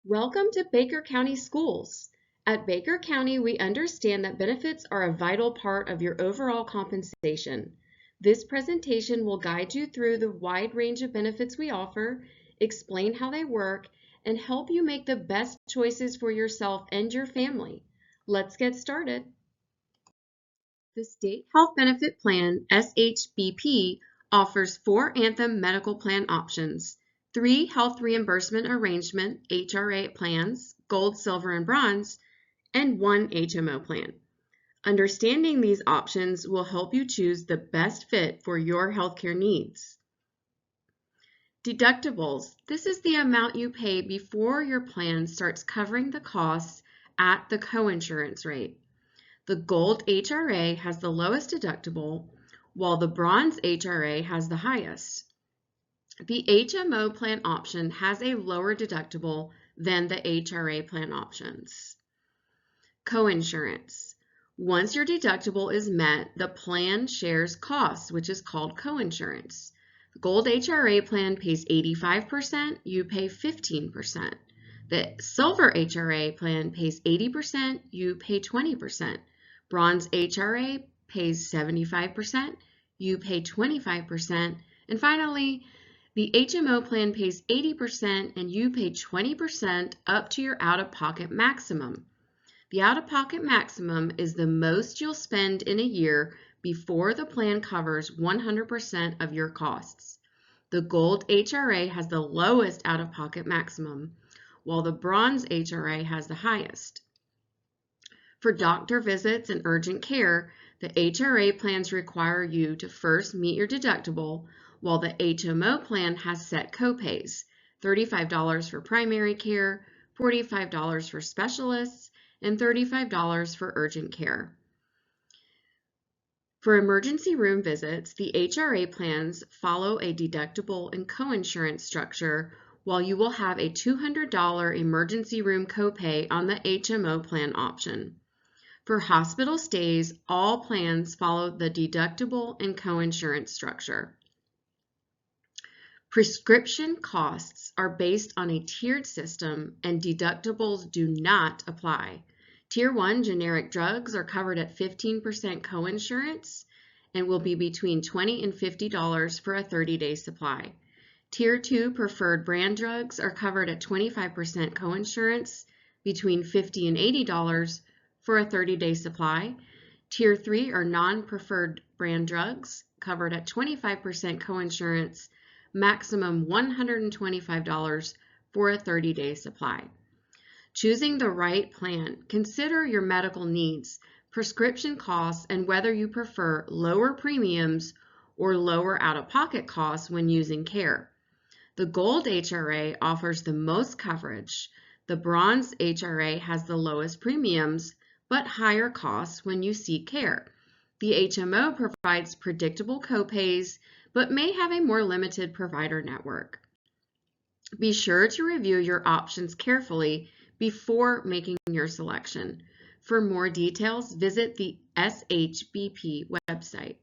Welcome to Baker County Schools. At Baker County, we understand that benefits are a vital part of your overall compensation. This presentation will guide you through the wide range of benefits we offer, explain how they work, and help you make the best choices for yourself and your family. Let's get started. The State Health Benefit Plan, SHBP, offers 4 Anthem medical plan options, 3 Health Reimbursement Arrangement, HRA plans, Gold, Silver, and Bronze, and 1 HMO plan. Understanding these options will help you choose the best fit for your healthcare needs. Deductibles. This is the amount you pay before your plan starts covering the costs at the coinsurance rate. The Gold HRA has the lowest deductible, while the Bronze HRA has the highest. The HMO plan option has a lower deductible than the HRA plan options. Coinsurance. Once your deductible is met, the plan shares costs, which is called coinsurance. The Gold HRA plan pays 85%, you pay 15%. The Silver HRA plan pays 80%, you pay 20%. Bronze HRA pays 75%, you pay 25%, and finally, the HMO plan pays 80% and you pay 20% up to your out-of-pocket maximum. The out-of-pocket maximum is the most you'll spend in a year before the plan covers 100% of your costs. The Gold HRA has the lowest out-of-pocket maximum, while the Bronze HRA has the highest. For doctor visits and urgent care, the HRA plans require you to first meet your deductible, while the HMO plan has set copays, $35 for primary care, $45 for specialists, and $35 for urgent care. For emergency room visits, the HRA plans follow a deductible and coinsurance structure, while you will have a $200 emergency room copay on the HMO plan option. For hospital stays, all plans follow the deductible and coinsurance structure. Prescription costs are based on a tiered system and deductibles do not apply. Tier 1 generic drugs are covered at 15% coinsurance and will be between $20 and $50 for a 30-day supply. Tier 2 preferred brand drugs are covered at 25% coinsurance, between $50 and $80 for a 30-day supply. Tier 3 are non-preferred brand drugs covered at 25% coinsurance, maximum $125 for a 30-day supply. Choosing the right plan, consider your medical needs, prescription costs, and whether you prefer lower premiums or lower out-of-pocket costs when using care. The Gold HRA offers the most coverage. The Bronze HRA has the lowest premiums, but higher costs when you seek care. The HMO provides predictable copays, but may have a more limited provider network. Be sure to review your options carefully before making your selection. For more details, visit the SHBP website.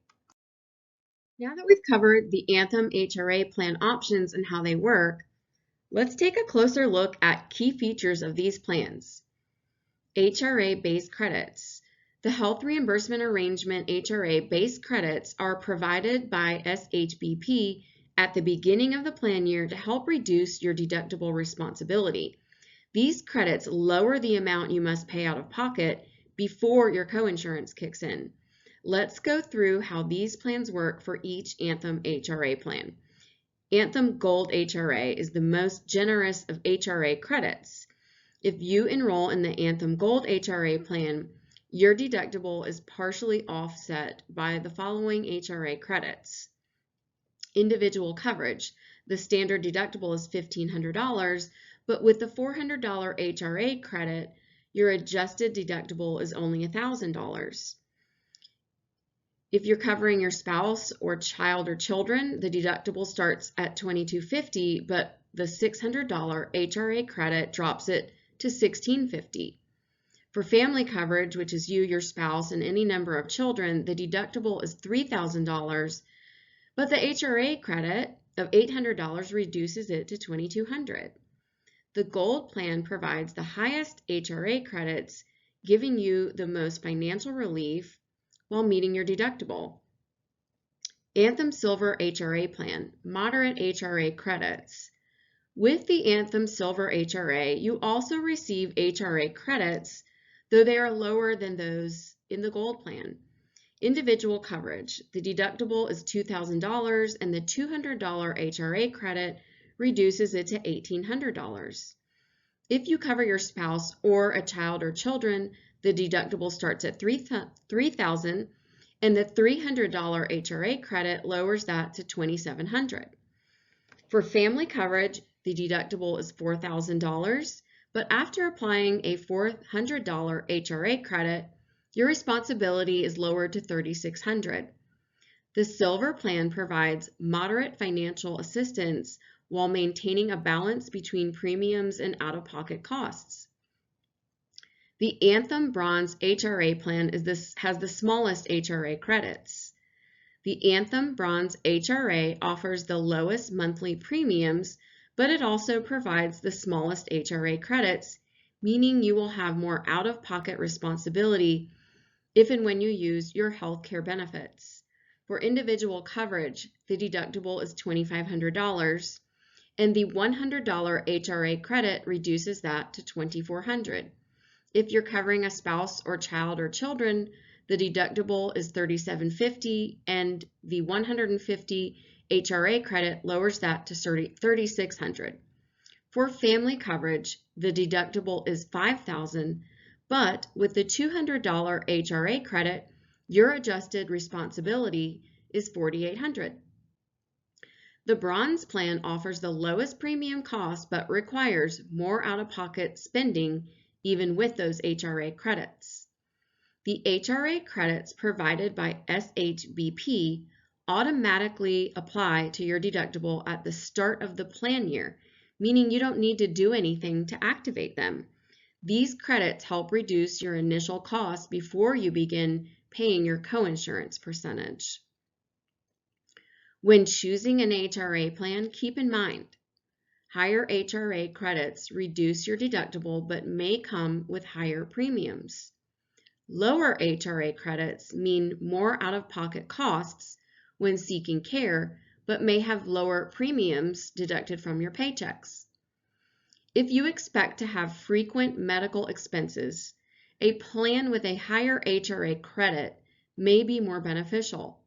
Now that we've covered the Anthem HRA plan options and how they work, let's take a closer look at key features of these plans. HRA base credits. The Health Reimbursement Arrangement HRA base credits are provided by SHBP at the beginning of the plan year to help reduce your deductible responsibility. These credits lower the amount you must pay out of pocket before your coinsurance kicks in. Let's go through how these plans work for each Anthem HRA plan. Anthem Gold HRA is the most generous of HRA credits. If you enroll in the Anthem Gold HRA plan, your deductible is partially offset by the following HRA credits. Individual coverage. The standard deductible is $1,500, but with the $400 HRA credit, your adjusted deductible is only $1,000. If you're covering your spouse or child or children, the deductible starts at $2,250, but the $600 HRA credit drops it to $1,650. For family coverage, which is you, your spouse, and any number of children, the deductible is $3,000, but the HRA credit of $800 reduces it to $2,200. The Gold plan provides the highest HRA credits, giving you the most financial relief while meeting your deductible. Anthem Silver HRA plan, moderate HRA credits. With the Anthem Silver HRA, you also receive HRA credits, though they are lower than those in the Gold plan. Individual coverage. The deductible is $2,000 and the $200 HRA credit reduces it to $1,800. If you cover your spouse or a child or children, the deductible starts at $3,000 and the $300 HRA credit lowers that to $2,700. For family coverage, the deductible is $4,000, but after applying a $400 HRA credit, your responsibility is lowered to $3,600. The Silver plan provides moderate financial assistance while maintaining a balance between premiums and out-of-pocket costs. The Anthem Bronze HRA plan has the smallest HRA credits. The Anthem Bronze HRA offers the lowest monthly premiums, but it also provides the smallest HRA credits, meaning you will have more out-of-pocket responsibility if and when you use your health care benefits. For individual coverage, the deductible is $2,500, and the $100 HRA credit reduces that to $2,400. If you're covering a spouse or child or children, the deductible is $3,750, and the $150 HRA credit lowers that to $3,600. For family coverage, the deductible is $5,000, but with the $200 HRA credit, your adjusted responsibility is $4,800. The Bronze plan offers the lowest premium cost but requires more out-of-pocket spending even with those HRA credits. The HRA credits provided by SHBP automatically apply to your deductible at the start of the plan year, meaning you don't need to do anything to activate them. These credits help reduce your initial costs before you begin paying your coinsurance percentage. When choosing an HRA plan, keep in mind, higher HRA credits reduce your deductible but may come with higher premiums. Lower HRA credits mean more out-of-pocket costs when seeking care, but may have lower premiums deducted from your paychecks. If you expect to have frequent medical expenses, a plan with a higher HRA credit may be more beneficial.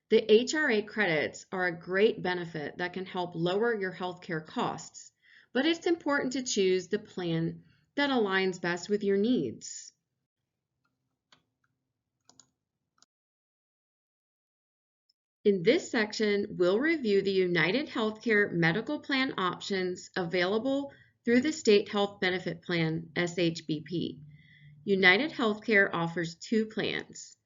The HRA credits are a great benefit that can help lower your healthcare costs, but it's important to choose the plan that aligns best with your needs. In this section, we'll review the United Healthcare medical plan options available through the State Health Benefit Plan, SHBP. United Healthcare offers two plans,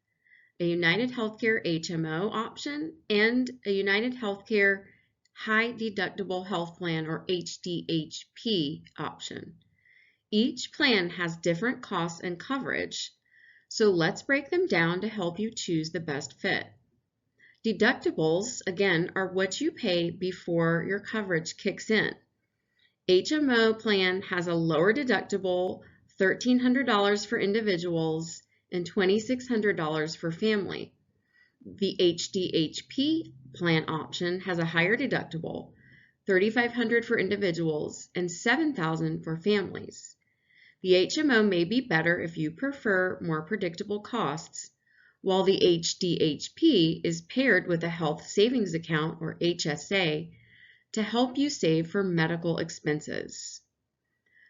a United Healthcare HMO option and a United Healthcare High Deductible Health Plan, or HDHP option. Each plan has different costs and coverage, so let's break them down to help you choose the best fit. Deductibles, again, are what you pay before your coverage kicks in. HMO plan has a lower deductible, $1,300 for individuals and $2,600 for family. The HDHP plan option has a higher deductible, $3,500 for individuals and $7,000 for families. The HMO may be better if you prefer more predictable costs, while the HDHP is paired with a health savings account, or HSA, to help you save for medical expenses.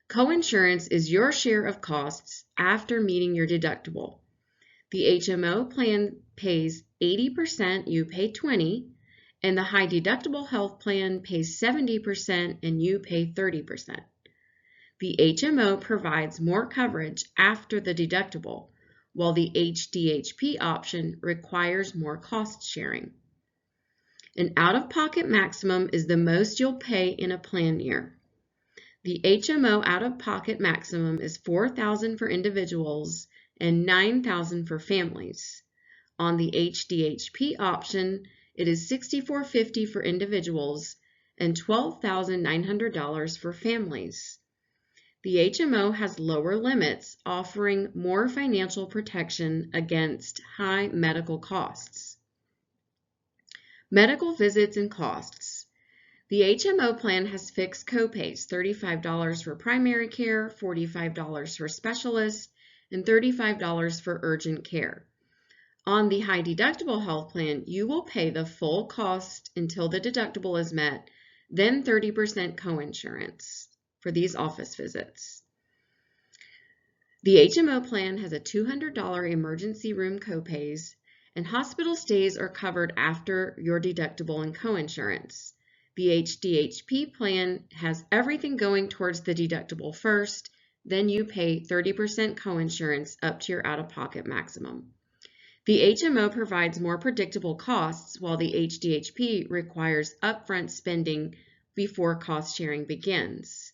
Coinsurance is your share of costs after meeting your deductible. The HMO plan pays 80%, you pay 20%, and the high deductible health plan pays 70% and you pay 30%. The HMO provides more coverage after the deductible, while the HDHP option requires more cost sharing. An out-of-pocket maximum is the most you'll pay in a plan year. The HMO out-of-pocket maximum is $4,000 for individuals and $9,000 for families. On the HDHP option, it is $6,450 for individuals and $12,900 for families. The HMO has lower limits, offering more financial protection against high medical costs. Medical visits and costs. The HMO plan has fixed copays, $35 for primary care, $45 for specialists, and $35 for urgent care. On the high deductible health plan, you will pay the full cost until the deductible is met, then 30% coinsurance for these office visits. The HMO plan has a $200 emergency room copays, and hospital stays are covered after your deductible and coinsurance. The HDHP plan has everything going towards the deductible first, then you pay 30% coinsurance up to your out-of-pocket maximum. The HMO provides more predictable costs, while the HDHP requires upfront spending before cost sharing begins.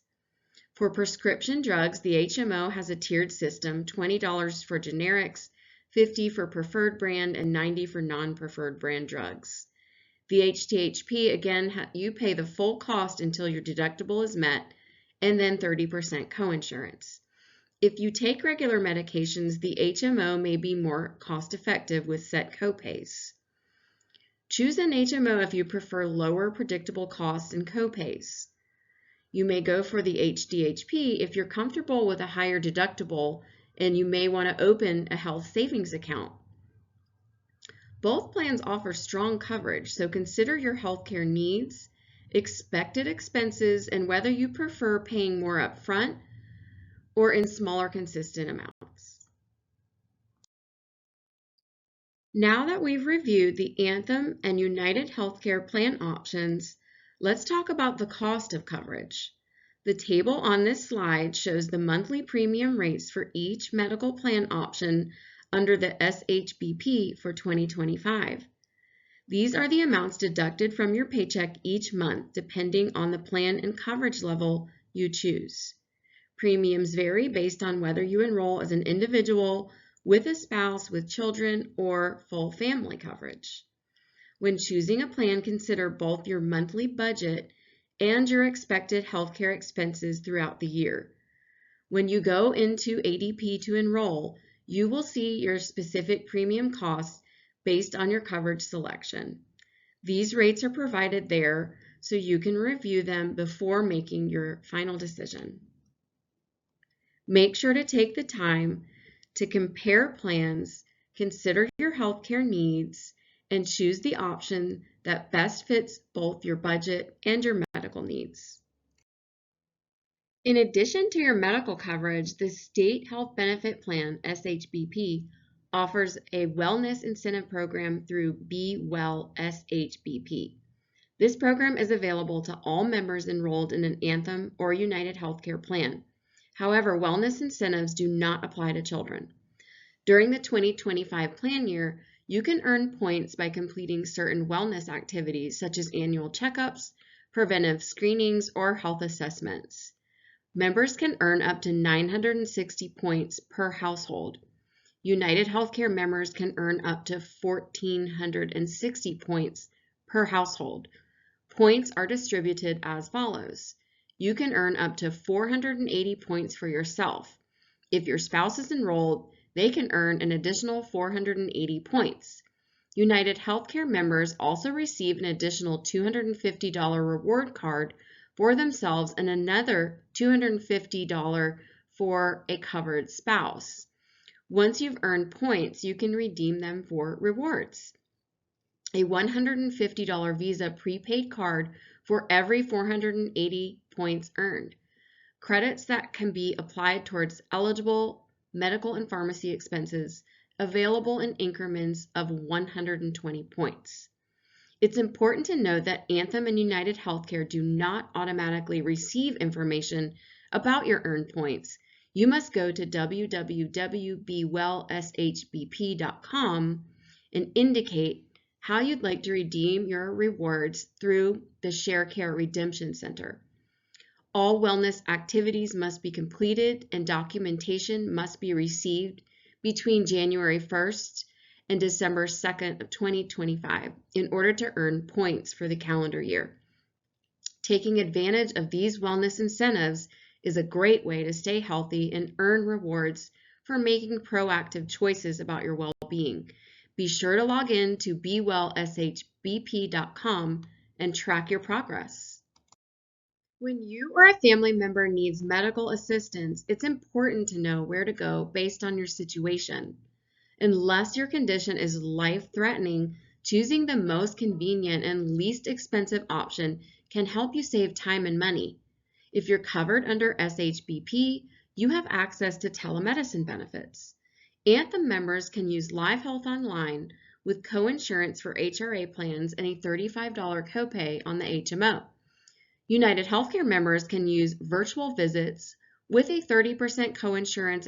For prescription drugs, the HMO has a tiered system, $20 for generics, $50 for preferred brand, and $90 for non-preferred brand drugs. The HDHP, again, you pay the full cost until your deductible is met, and then 30% coinsurance. If you take regular medications, the HMO may be more cost-effective with set copays. Choose an HMO if you prefer lower predictable costs and copays. You may go for the HDHP if you're comfortable with a higher deductible and you may want to open a health savings account. Both plans offer strong coverage, so consider your healthcare needs, expected expenses, and whether you prefer paying more upfront or in smaller consistent amounts. Now that we've reviewed the Anthem and United Healthcare plan options, let's talk about the cost of coverage. The table on this slide shows the monthly premium rates for each medical plan option under the SHBP for 2025. These are the amounts deducted from your paycheck each month depending on the plan and coverage level you choose. Premiums vary based on whether you enroll as an individual, with a spouse, with children, or full family coverage. When choosing a plan, consider both your monthly budget and your expected healthcare expenses throughout the year. When you go into ADP to enroll, you will see your specific premium costs based on your coverage selection. These rates are provided there so you can review them before making your final decision. Make sure to take the time to compare plans, consider your healthcare needs, and choose the option that best fits both your budget and your medical needs. In addition to your medical coverage, the State Health Benefit Plan, SHBP, offers a wellness incentive program through Be Well SHBP. This program is available to all members enrolled in an Anthem or United Healthcare plan. However, wellness incentives do not apply to children. During the 2025 plan year, you can earn points by completing certain wellness activities such as annual checkups, preventive screenings, or health assessments. Members can earn up to 960 points per household. United Healthcare members can earn up to 1,460 points per household. Points are distributed as follows. You can earn up to 480 points for yourself. If your spouse is enrolled, they can earn an additional 480 points. United Healthcare members also receive an additional $250 reward card for themselves and another $250 for a covered spouse. Once you've earned points, you can redeem them for rewards. A $150 Visa prepaid card for every 480 points earned. Credits that can be applied towards eligible medical and pharmacy expenses, available in increments of 120 points. It's important to note that Anthem and United Healthcare do not automatically receive information about your earned points. You must go to www.bewellshbp.com and indicate how you'd like to redeem your rewards through the ShareCare Redemption Center. All wellness activities must be completed and documentation must be received between January 1st and December 2nd of 2025 in order to earn points for the calendar year. Taking advantage of these wellness incentives is a great way to stay healthy and earn rewards for making proactive choices about your well-being. Be sure to log in to bewellshbp.com and track your progress. When you or a family member needs medical assistance, it's important to know where to go based on your situation. Unless your condition is life-threatening, choosing the most convenient and least expensive option can help you save time and money. If you're covered under SHBP, you have access to telemedicine benefits. Anthem members can use Live Health Online with coinsurance for HRA plans and a $35 copay on the HMO. United Healthcare members can use virtual visits with a 30% coinsurance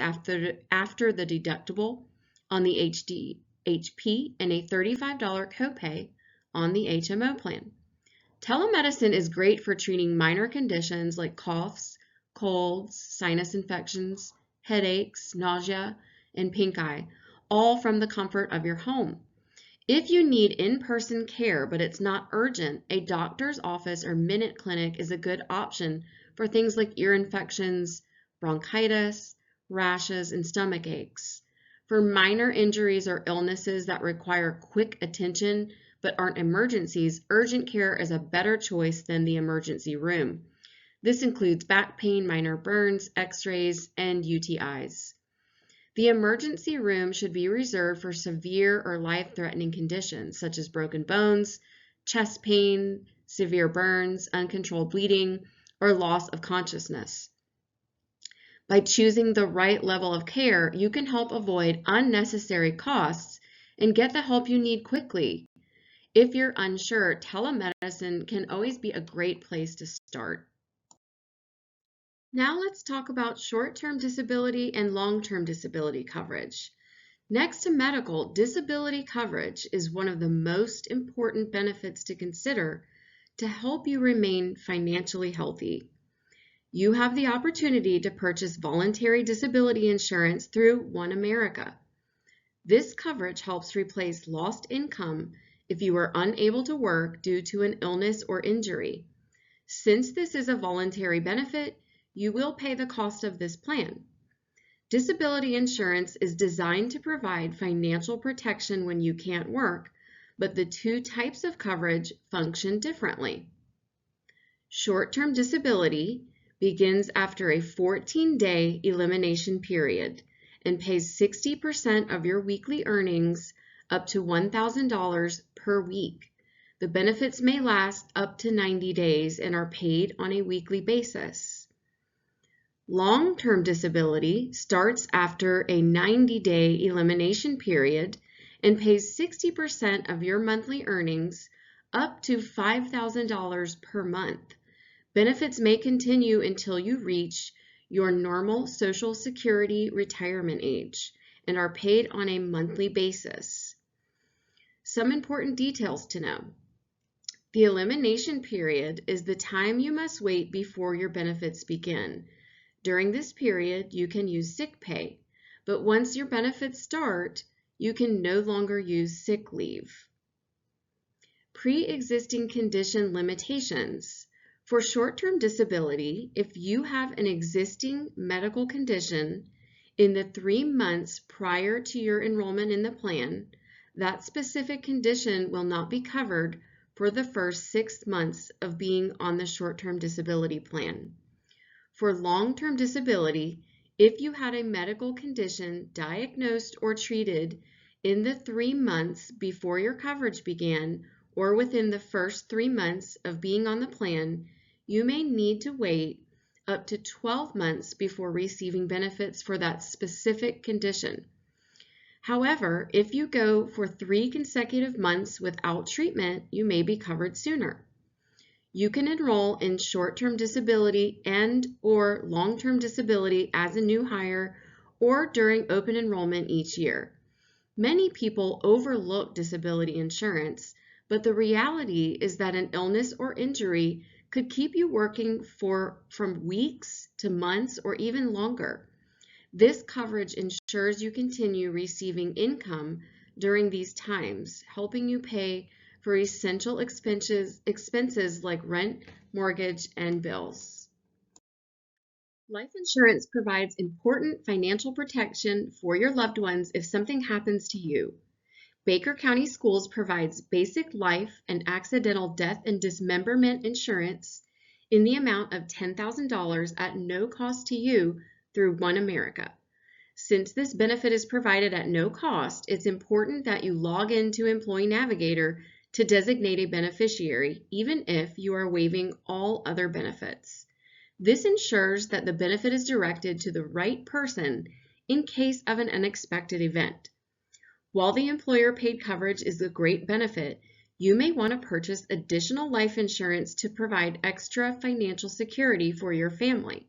after the deductible on the HDHP and a $35 copay on the HMO plan. Telemedicine is great for treating minor conditions like coughs, colds, sinus infections, headaches, nausea, and pink eye, all from the comfort of your home. If you need in-person care but it's not urgent, a doctor's office or Minute Clinic is a good option for things like ear infections, bronchitis, rashes, and stomach aches. For minor injuries or illnesses that require quick attention but aren't emergencies, urgent care is a better choice than the emergency room. This includes back pain, minor burns, x-rays, and UTIs. The emergency room should be reserved for severe or life-threatening conditions such as broken bones, chest pain, severe burns, uncontrolled bleeding, or loss of consciousness. By choosing the right level of care, you can help avoid unnecessary costs and get the help you need quickly. If you're unsure, telemedicine can always be a great place to start. Now let's talk about short-term disability and long-term disability coverage. Next to medical, disability coverage is one of the most important benefits to consider to help you remain financially healthy. You have the opportunity to purchase voluntary disability insurance through OneAmerica. This coverage helps replace lost income if you are unable to work due to an illness or injury. Since this is a voluntary benefit, you will pay the cost of this plan. Disability insurance is designed to provide financial protection when you can't work, but the two types of coverage function differently. Short-term disability begins after a 14-day elimination period and pays 60% of your weekly earnings up to $1,000 per week. The benefits may last up to 90 days and are paid on a weekly basis. Long-term disability starts after a 90-day elimination period and pays 60% of your monthly earnings up to $5,000 per month. Benefits may continue until you reach your normal Social Security retirement age and are paid on a monthly basis. Some important details to know. The elimination period is the time you must wait before your benefits begin. During this period, you can use sick pay, but once your benefits start, you can no longer use sick leave. Pre-existing condition limitations. For short-term disability, if you have an existing medical condition in the 3 months prior to your enrollment in the plan, that specific condition will not be covered for the first 6 months of being on the short-term disability plan. For long-term disability, if you had a medical condition diagnosed or treated in the 3 months before your coverage began or within the first 3 months of being on the plan, you may need to wait up to 12 months before receiving benefits for that specific condition. However, if you go for 3 consecutive months without treatment, you may be covered sooner. You can enroll in short-term disability and/or long-term disability as a new hire or during open enrollment each year. Many people overlook disability insurance, but the reality is that an illness or injury could keep you working from weeks to months or even longer. This coverage ensures you continue receiving income during these times, helping you pay for essential expenses like rent, mortgage, and bills. Life insurance provides important financial protection for your loved ones if something happens to you. Baker County Schools provides basic life and accidental death and dismemberment insurance in the amount of $10,000 at no cost to you through One America. Since this benefit is provided at no cost, it's important that you log into Employee Navigator to designate a beneficiary, even if you are waiving all other benefits. This ensures that the benefit is directed to the right person in case of an unexpected event. While the employer-paid coverage is a great benefit, you may want to purchase additional life insurance to provide extra financial security for your family.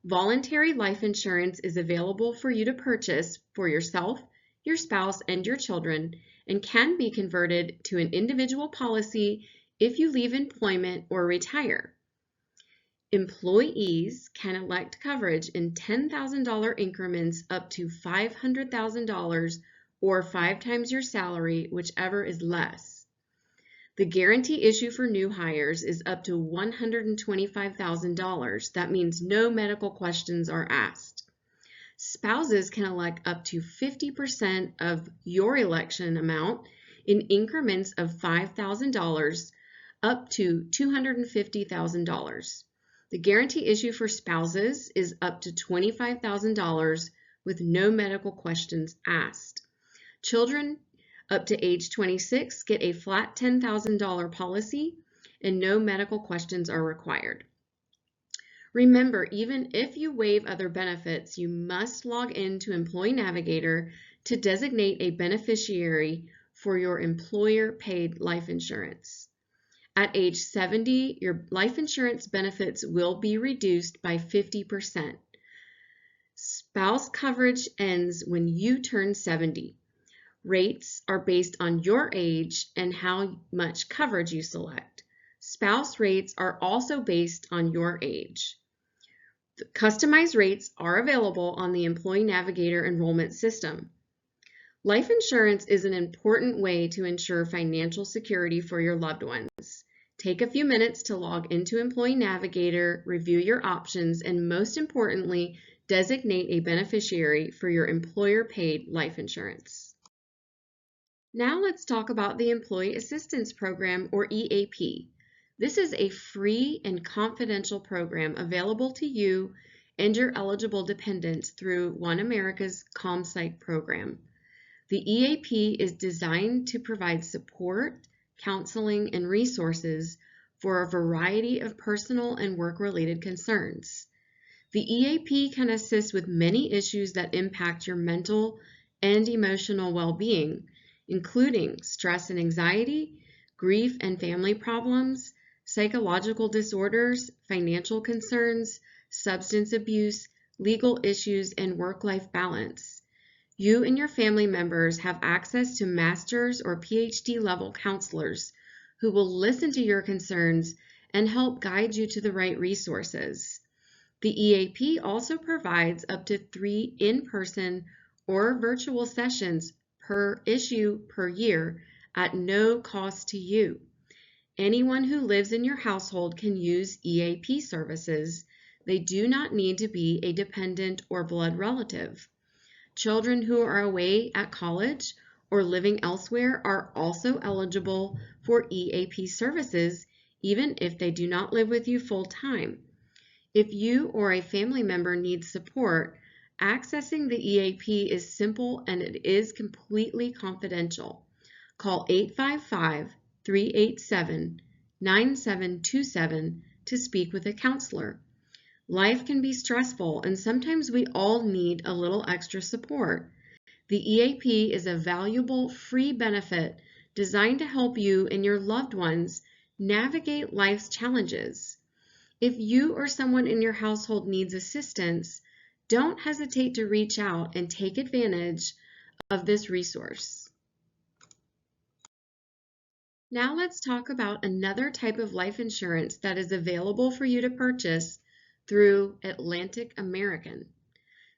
Voluntary life insurance is available for you to purchase for yourself, your spouse, and your children, and can be converted to an individual policy if you leave employment or retire. Employees can elect coverage in $10,000 increments up to $500,000 or 5 times your salary, whichever is less. The guarantee issue for new hires is up to $125,000. That means no medical questions are asked. Spouses can elect up to 50% of your election amount in increments of $5,000 up to $250,000. The guarantee issue for spouses is up to $25,000 with no medical questions asked. Children up to age 26 get a flat $10,000 policy and no medical questions are required. Remember, even if you waive other benefits, you must log into Employee Navigator to designate a beneficiary for your employer-paid life insurance. At age 70, your life insurance benefits will be reduced by 50%. Spouse coverage ends when you turn 70. Rates are based on your age and how much coverage you select. Spouse rates are also based on your age. The customized rates are available on the Employee Navigator enrollment system. Life insurance is an important way to ensure financial security for your loved ones. Take a few minutes to log into Employee Navigator, review your options, and most importantly, designate a beneficiary for your employer-paid life insurance. Now let's talk about the Employee Assistance Program, or EAP. This is a free and confidential program available to you and your eligible dependents through One America's ComSite program. The EAP is designed to provide support, counseling, and resources for a variety of personal and work-related concerns. The EAP can assist with many issues that impact your mental and emotional well-being, including stress and anxiety, grief and family problems, psychological disorders, financial concerns, substance abuse, legal issues, and work-life balance. You and your family members have access to master's or PhD level counselors who will listen to your concerns and help guide you to the right resources. The EAP also provides up to 3 in-person or virtual sessions per issue per year at no cost to you. Anyone who lives in your household can use EAP services. They do not need to be a dependent or blood relative. Children who are away at college or living elsewhere are also eligible for EAP services, even if they do not live with you full time. If you or a family member needs support, accessing the EAP is simple and it is completely confidential. Call 855-387-9727 to speak with a counselor. Life can be stressful and sometimes we all need a little extra support. The EAP is a valuable free benefit designed to help you and your loved ones navigate life's challenges. If you or someone in your household needs assistance, don't hesitate to reach out and take advantage of this resource. Now let's talk about another type of life insurance that is available for you to purchase through Atlantic American.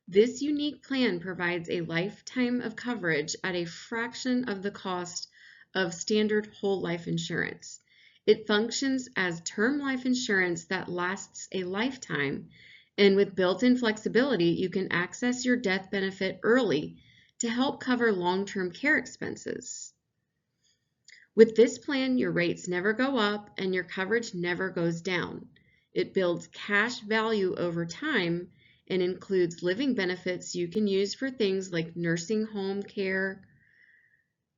This unique plan provides a lifetime of coverage at a fraction of the cost of standard whole life insurance. It functions as term life insurance that lasts a lifetime, and with built-in flexibility, you can access your death benefit early to help cover long-term care expenses. With this plan, your rates never go up and your coverage never goes down. It builds cash value over time and includes living benefits you can use for things like nursing home care,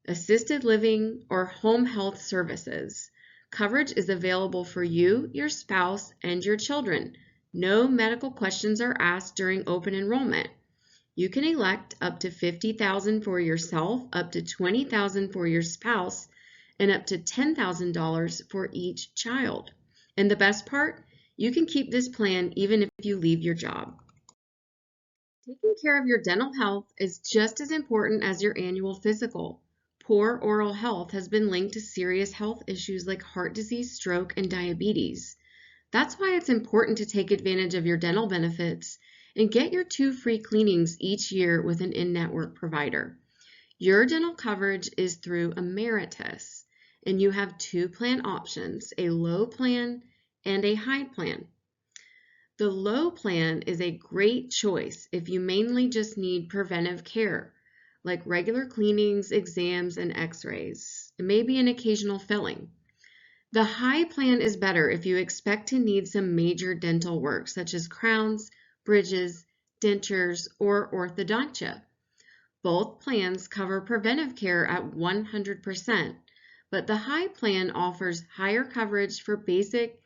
assisted living, or home health services. Coverage is available for you, your spouse, and your children. No medical questions are asked during open enrollment. You can elect up to $50,000 for yourself, up to $20,000 for your spouse, and up to $10,000 for each child. And the best part, you can keep this plan even if you leave your job. Taking care of your dental health is just as important as your annual physical. Poor oral health has been linked to serious health issues like heart disease, stroke, and diabetes. That's why it's important to take advantage of your dental benefits and get your 2 free cleanings each year with an in-network provider. Your dental coverage is through Emeritus, and you have 2 plan options, a low plan and a high plan. The low plan is a great choice if you mainly just need preventive care, like regular cleanings, exams, and x-rays, and maybe an occasional filling. The high plan is better if you expect to need some major dental work, such as crowns, bridges, dentures, or orthodontia. Both plans cover preventive care at 100%, but the high plan offers higher coverage for basic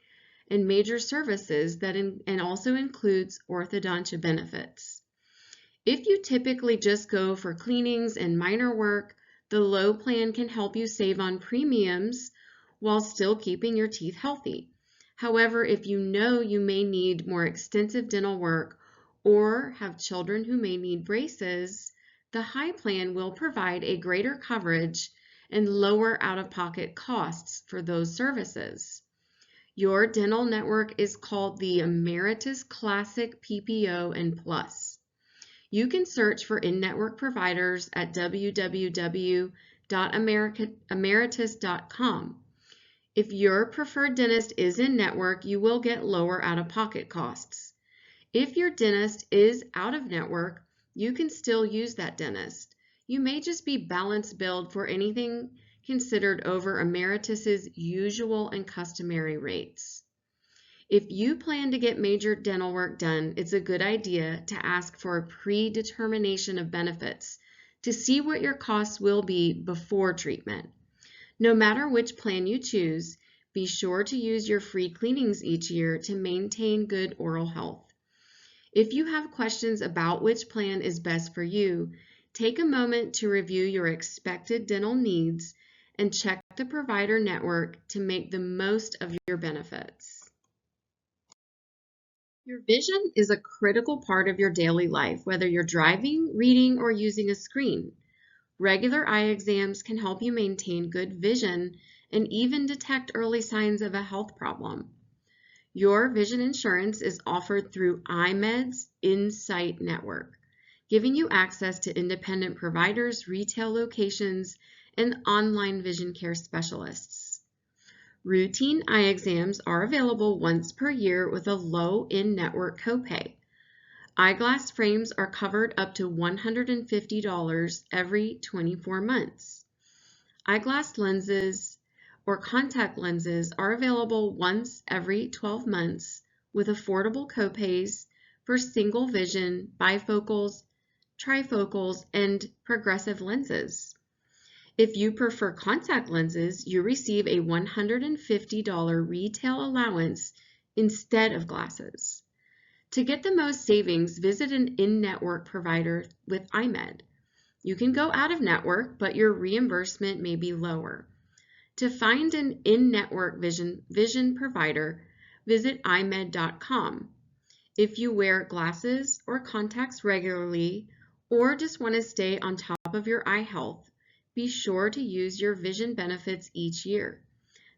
and major services and also includes orthodontia benefits. If you typically just go for cleanings and minor work, the low plan can help you save on premiums while still keeping your teeth healthy. However, if you know you may need more extensive dental work or have children who may need braces, the high plan will provide a greater coverage and lower out-of-pocket costs for those services. Your dental network is called the Emeritus Classic PPO and Plus. You can search for in-network providers at www.emeritus.com. If your preferred dentist is in-network, you will get lower out-of-pocket costs. If your dentist is out-of-network, you can still use that dentist. You may just be balance billed for anything considered over Emeritus's usual and customary rates. If you plan to get major dental work done, it's a good idea to ask for a predetermination of benefits to see what your costs will be before treatment. No matter which plan you choose, be sure to use your free cleanings each year to maintain good oral health. If you have questions about which plan is best for you, take a moment to review your expected dental needs and check the provider network to make the most of your benefits. Your vision is a critical part of your daily life, whether you're driving, reading, or using a screen. Regular eye exams can help you maintain good vision and even detect early signs of a health problem. Your vision insurance is offered through iMed's Insight Network, giving you access to independent providers, retail locations, and online vision care specialists. Routine eye exams are available once per year with a low in-network copay. Eyeglass frames are covered up to $150 every 24 months. Eyeglass lenses or contact lenses are available once every 12 months with affordable copays for single vision, bifocals, trifocals, and progressive lenses. If you prefer contact lenses, you receive a $150 retail allowance instead of glasses. To get the most savings, visit an in-network provider with iMed. You can go out of network, but your reimbursement may be lower. To find an in-network vision provider, visit imed.com. If you wear glasses or contacts regularly, or just want to stay on top of your eye health, be sure to use your vision benefits each year.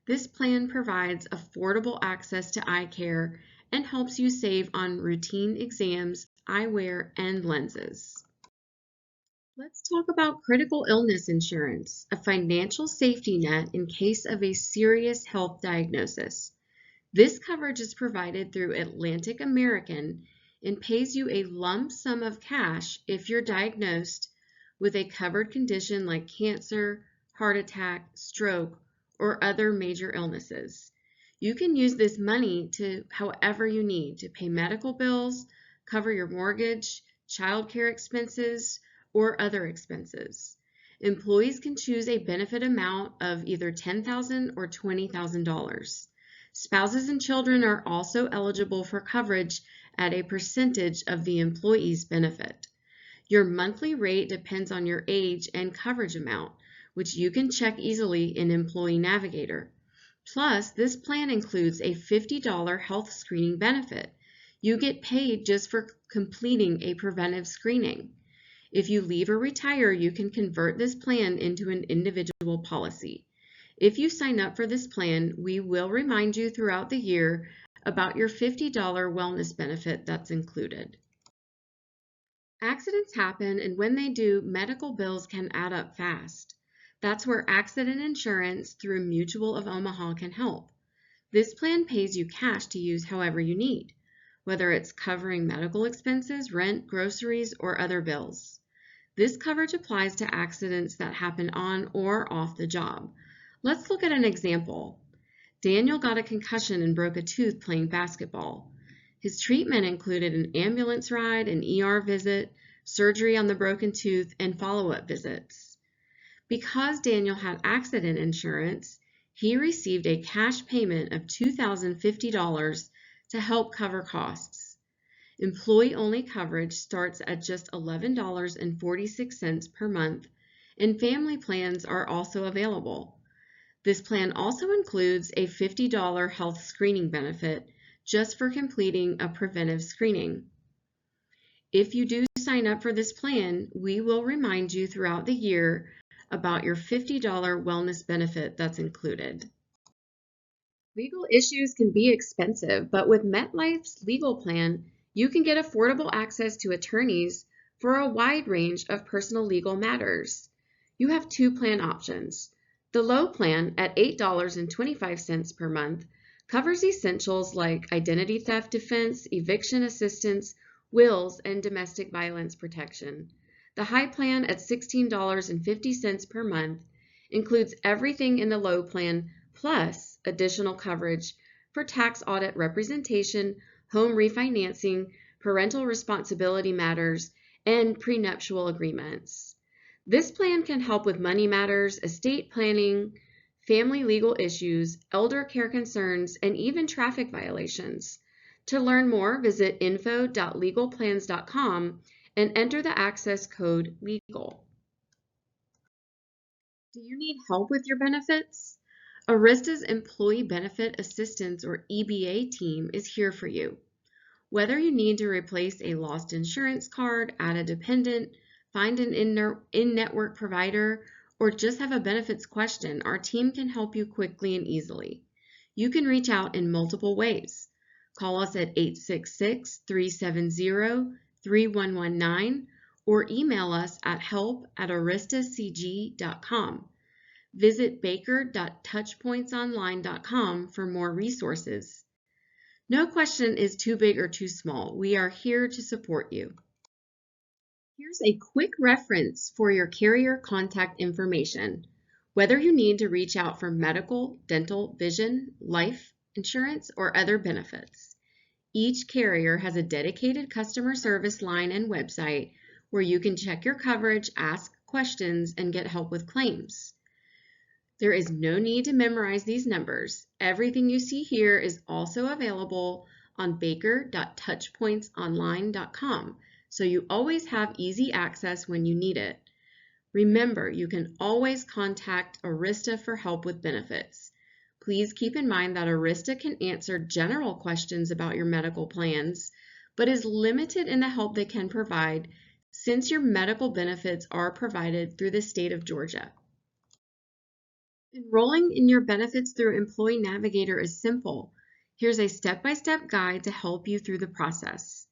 This plan provides affordable access to eye care and helps you save on routine exams, eyewear, and lenses. Let's talk about critical illness insurance, a financial safety net in case of a serious health diagnosis. This coverage is provided through Atlantic American and pays you a lump sum of cash if you're diagnosed with a covered condition like cancer, heart attack, stroke, or other major illnesses. You can use this money to however you need to pay medical bills, cover your mortgage, childcare expenses, or other expenses. Employees can choose a benefit amount of either $10,000 or $20,000. Spouses and children are also eligible for coverage at a percentage of the employee's benefit. Your monthly rate depends on your age and coverage amount, which you can check easily in Employee Navigator. Plus, this plan includes a $50 health screening benefit. You get paid just for completing a preventive screening. If you leave or retire, you can convert this plan into an individual policy. If you sign up for this plan, we will remind you throughout the year about your $50 wellness benefit that's included. Accidents happen, and when they do, medical bills can add up fast. That's where accident insurance through Mutual of Omaha can help. This plan pays you cash to use however you need, whether it's covering medical expenses, rent, groceries, or other bills. This coverage applies to accidents that happen on or off the job. Let's look at an example. Daniel got a concussion and broke a tooth playing basketball. His treatment included an ambulance ride, an ER visit, surgery on the broken tooth, and follow-up visits. Because Daniel had accident insurance, he received a cash payment of $2,050 to help cover costs. Employee-only coverage starts at just $11.46 per month, and family plans are also available. This plan also includes a $50 health screening benefit just for completing a preventive screening. If you do sign up for this plan, we will remind you throughout the year about your $50 wellness benefit that's included. Legal issues can be expensive, but with MetLife's legal plan, you can get affordable access to attorneys for a wide range of personal legal matters. You have two plan options. The low plan at $8.25 per month covers essentials like identity theft defense, eviction assistance, wills, and domestic violence protection. The high plan at $16.50 per month includes everything in the low plan plus additional coverage for tax audit representation, home refinancing, parental responsibility matters, and prenuptial agreements. This plan can help with money matters, estate planning, family legal issues, elder care concerns, and even traffic violations. To learn more, visit info.legalplans.com and enter the access code LEGAL. Do you need help with your benefits? Arista's Employee Benefit Assistance, or EBA team, is here for you. Whether you need to replace a lost insurance card, add a dependent, find an in-network provider, or just have a benefits question, our team can help you quickly and easily. You can reach out in multiple ways. Call us at 866-370-3119 or email us at help@aristacg.com. Visit baker.touchpointsonline.com for more resources. No question is too big or too small. We are here to support you. Here's a quick reference for your carrier contact information. Whether you need to reach out for medical, dental, vision, life insurance, or other benefits, each carrier has a dedicated customer service line and website where you can check your coverage, ask questions, and get help with claims. There is no need to memorize these numbers. Everything you see here is also available on baker.touchpointsonline.com, so you always have easy access when you need it. Remember, you can always contact Arista for help with benefits. Please keep in mind that Arista can answer general questions about your medical plans, but is limited in the help they can provide since your medical benefits are provided through the state of Georgia. Enrolling in your benefits through Employee Navigator is simple. Here's a step-by-step guide to help you through the process.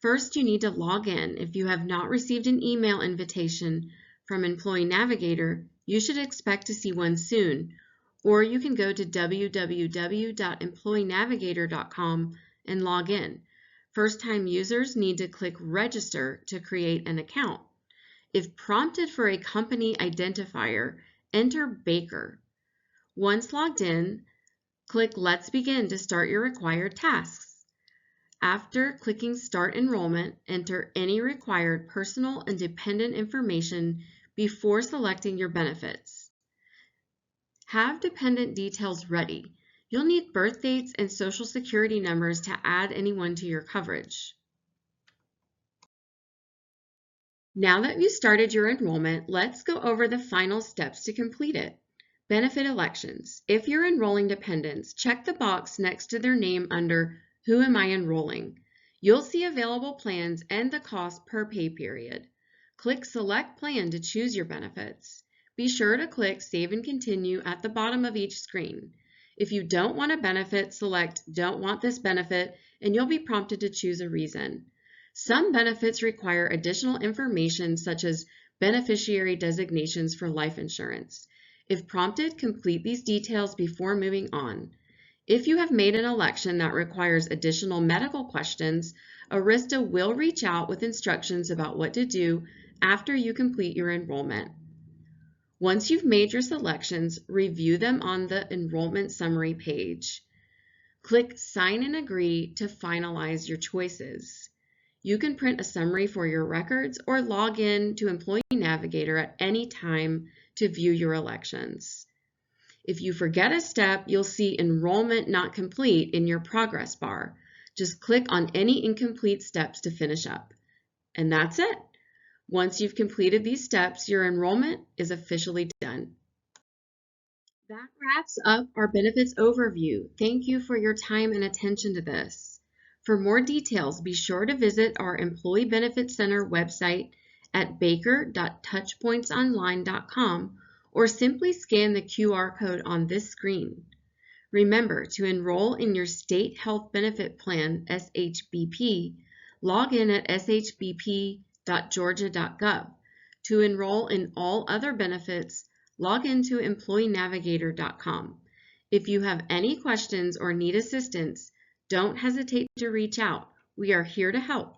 First, you need to log in. If you have not received an email invitation from Employee Navigator, you should expect to see one soon, or you can go to www.employeenavigator.com and log in. First-time users need to click Register to create an account. If prompted for a company identifier, enter Baker. Once logged in, click Let's Begin to start your required tasks. After clicking Start Enrollment, enter any required personal and dependent information before selecting your benefits. Have dependent details ready. You'll need birth dates and social security numbers to add anyone to your coverage. Now that you started your enrollment, let's go over the final steps to complete it. Benefit elections. If you're enrolling dependents, check the box next to their name under Who am I enrolling? You'll see available plans and the cost per pay period. Click Select Plan to choose your benefits. Be sure to click Save and Continue at the bottom of each screen. If you don't want a benefit, select Don't Want This Benefit and you'll be prompted to choose a reason. Some benefits require additional information such as beneficiary designations for life insurance. If prompted, complete these details before moving on. If you have made an election that requires additional medical questions, Arista will reach out with instructions about what to do after you complete your enrollment. Once you've made your selections, review them on the enrollment summary page. Click Sign and Agree to finalize your choices. You can print a summary for your records or log in to Employee Navigator at any time to view your elections. If you forget a step, you'll see Enrollment Not Complete in your progress bar. Just click on any incomplete steps to finish up. And that's it. Once you've completed these steps, your enrollment is officially done. That wraps up our benefits overview. Thank you for your time and attention to this. For more details, be sure to visit our Employee Benefits Center website at baker.touchpointsonline.com or simply scan the QR code on this screen. Remember, to enroll in your State Health Benefit Plan, SHBP, log in at shbp.georgia.gov. To enroll in all other benefits, log into employeenavigator.com. If you have any questions or need assistance, don't hesitate to reach out. We are here to help.